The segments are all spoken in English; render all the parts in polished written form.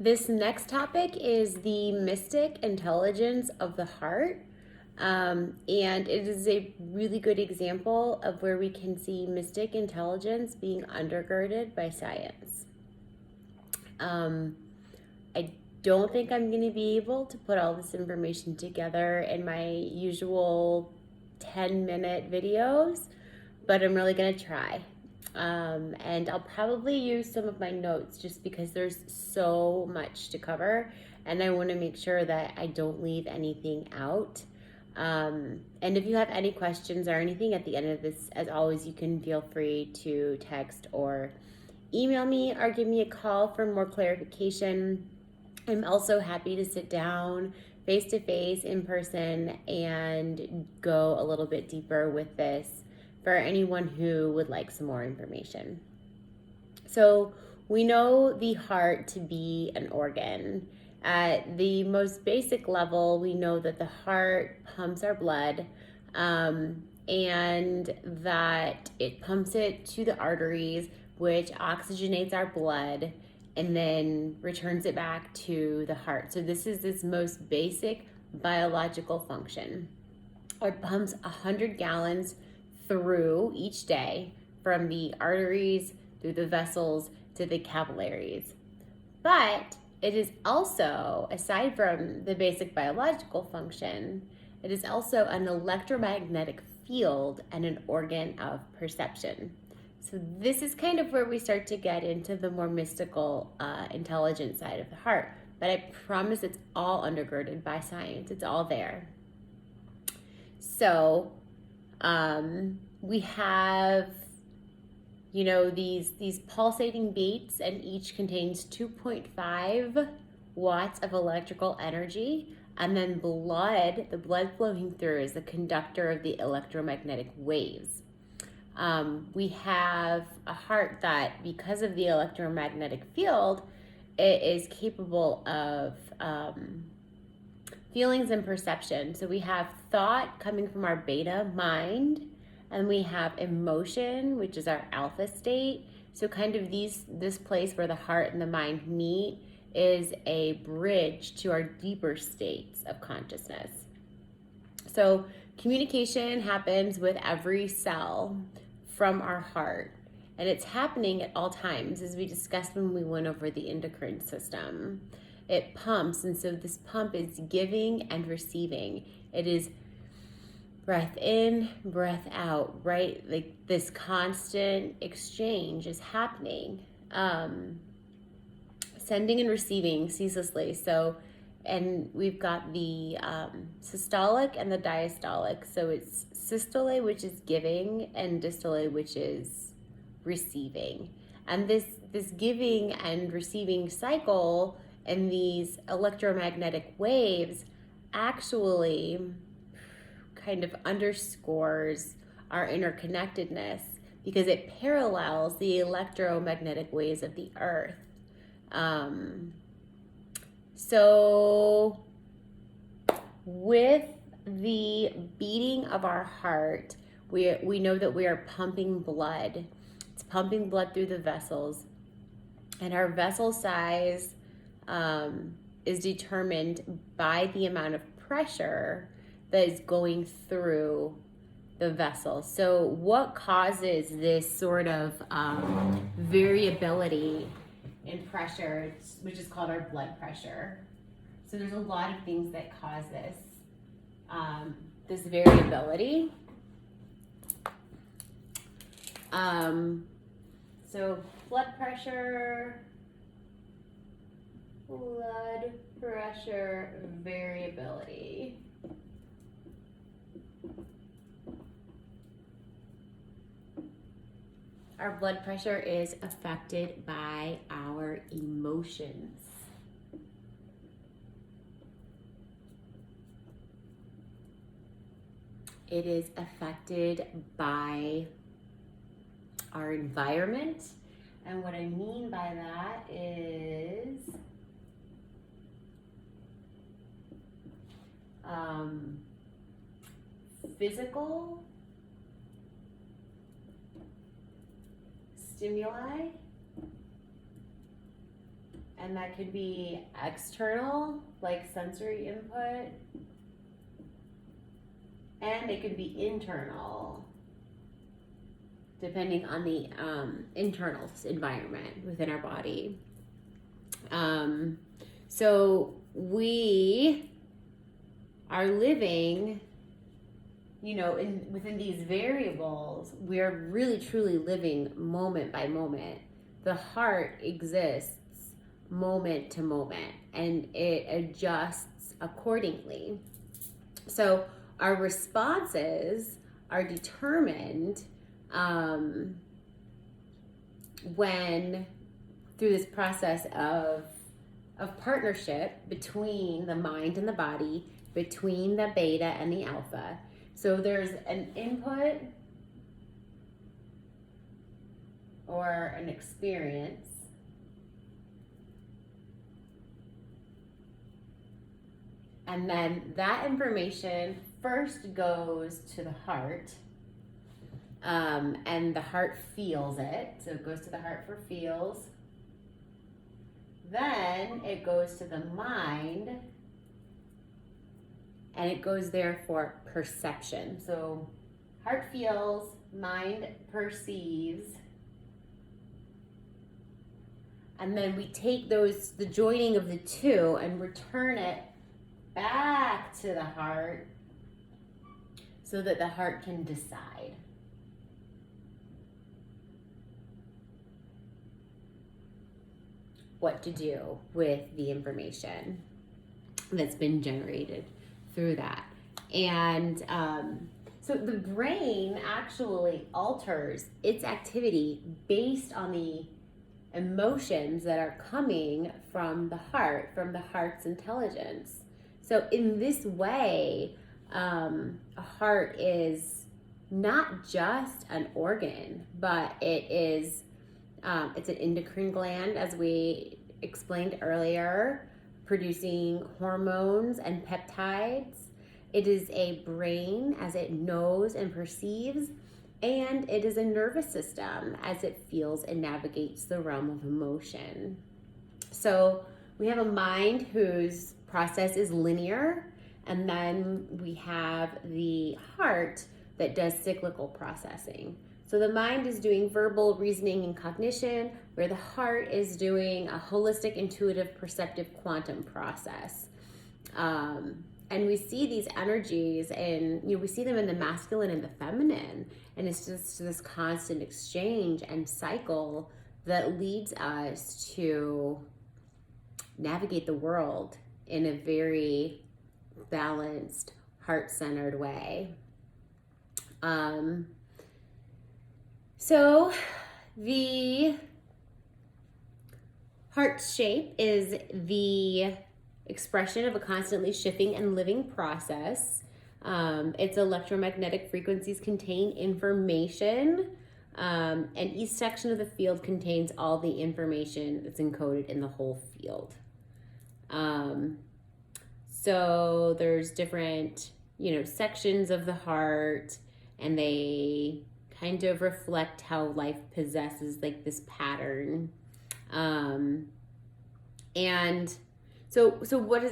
This next topic is the mystic intelligence of the heart. And it is a really good example of where we can see mystic intelligence being undergirded by science. I don't think I'm going to be able to put all this information together in my usual 10-minute videos, but I'm really going to try. And I'll probably use some of my notes just because there's so much to cover, and I want to make sure that I don't leave anything out. And if you have any questions or anything at the end of this, as always, you can feel free to text or email me or give me a call for more clarification. I'm also happy to sit down face to face in person and go a little bit deeper with this for anyone who would like some more information. So we know the heart to be an organ. At the most basic level, we know that the heart pumps our blood, and that it pumps it to the arteries, which oxygenates our blood and then returns it back to the heart. So this is its most basic biological function. It pumps 100 gallons through each day from the arteries through the vessels to the capillaries. But it is also, aside from the basic biological function, it is also an electromagnetic field and an organ of perception. So this is kind of where we start to get into the more mystical, intelligent side of the heart. But I promise it's all undergirded by science. It's all there. So we have, these pulsating beats, and each contains 2.5 watts of electrical energy. And then the blood flowing through is the conductor of the electromagnetic waves. We have a heart that, because of the electromagnetic field, it is capable of feelings and perception. So we have thought coming from our beta mind, and we have emotion, which is our alpha state. So kind of this place where the heart and the mind meet is a bridge to our deeper states of consciousness. So communication happens with every cell from our heart, and it's happening at all times, as we discussed when we went over the endocrine system. It pumps, and so this pump is giving and receiving. It is breath in, breath out, right? Like this constant exchange is happening, sending and receiving ceaselessly. So, and we've got the systolic and the diastolic. So it's systole, which is giving, and dystole, which is receiving. And this giving and receiving cycle and these electromagnetic waves actually kind of underscores our interconnectedness, because it parallels the electromagnetic waves of the earth. So with the beating of our heart, we know that we are pumping blood. It's pumping blood through the vessels, and our vessel size is determined by the amount of pressure that is going through the vessel. So what causes this sort of variability in pressure, which is called our blood pressure? So there's a lot of things that cause this variability. So blood pressure variability. Our blood pressure is affected by our emotions. It is affected by our environment. And what I mean by that is physical stimuli And that could be external, like sensory input, and it could be internal, depending on the internal environment within our body. So we are living, within these variables. We are really truly living moment by moment. The heart exists moment to moment, and it adjusts accordingly. So our responses are determined when, through this process of partnership between the mind and the body, between the beta and the alpha. So there's an input or an experience, and then that information first goes to the heart, and the heart feels it. So it goes to the heart for feels. Then it goes to the mind, and it goes there for perception. So heart feels, mind perceives. And then we take the joining of the two, and return it back to the heart so that the heart can decide. What to do with the information that's been generated through that. And so the brain actually alters its activity based on the emotions that are coming from the heart's intelligence. So in this way, a heart is not just an organ, but it's an endocrine gland, as we explained earlier, producing hormones and peptides. It is a brain, as it knows and perceives, and it is a nervous system, as it feels and navigates the realm of emotion. So we have a mind whose process is linear, and then we have the heart that does cyclical processing. So the mind is doing verbal reasoning and cognition, where the heart is doing a holistic, intuitive, perceptive quantum process. And we see these energies, and we see them in the masculine and the feminine, and it's just this constant exchange and cycle that leads us to navigate the world in a very balanced, heart-centered way. So the heart shape is the expression of a constantly shifting and living process. Its electromagnetic frequencies contain information, and each section of the field contains all the information that's encoded in the whole field. So there's different, sections of the heart, and they kind of reflect how life possesses like this pattern. And so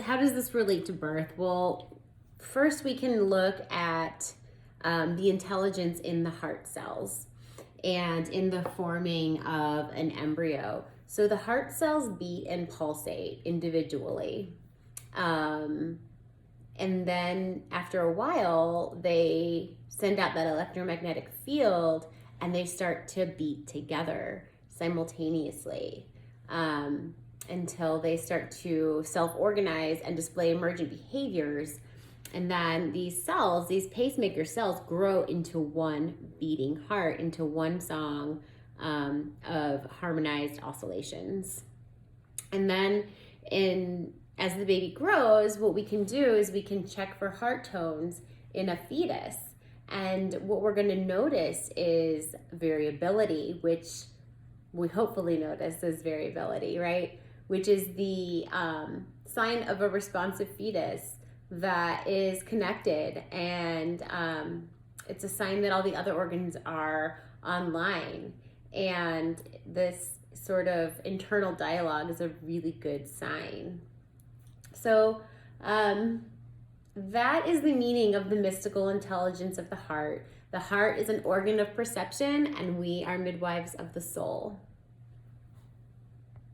how does this relate to birth? Well, first we can look at the intelligence in the heart cells and in the forming of an embryo. So the heart cells beat and pulsate individually. And then after a while, they send out that electromagnetic field, and they start to beat together simultaneously until they start to self-organize and display emergent behaviors. And then these cells, these pacemaker cells, grow into one beating heart, into one song of harmonized oscillations. And then as the baby grows, what we can do is we can check for heart tones in a fetus. And what we're going to notice is variability, which we hopefully notice as variability, right? Which is the sign of a responsive fetus that is connected, and it's a sign that all the other organs are online. And this sort of internal dialogue is a really good sign. So that is the meaning of the mystical intelligence of the heart. The heart is an organ of perception, and we are midwives of the soul.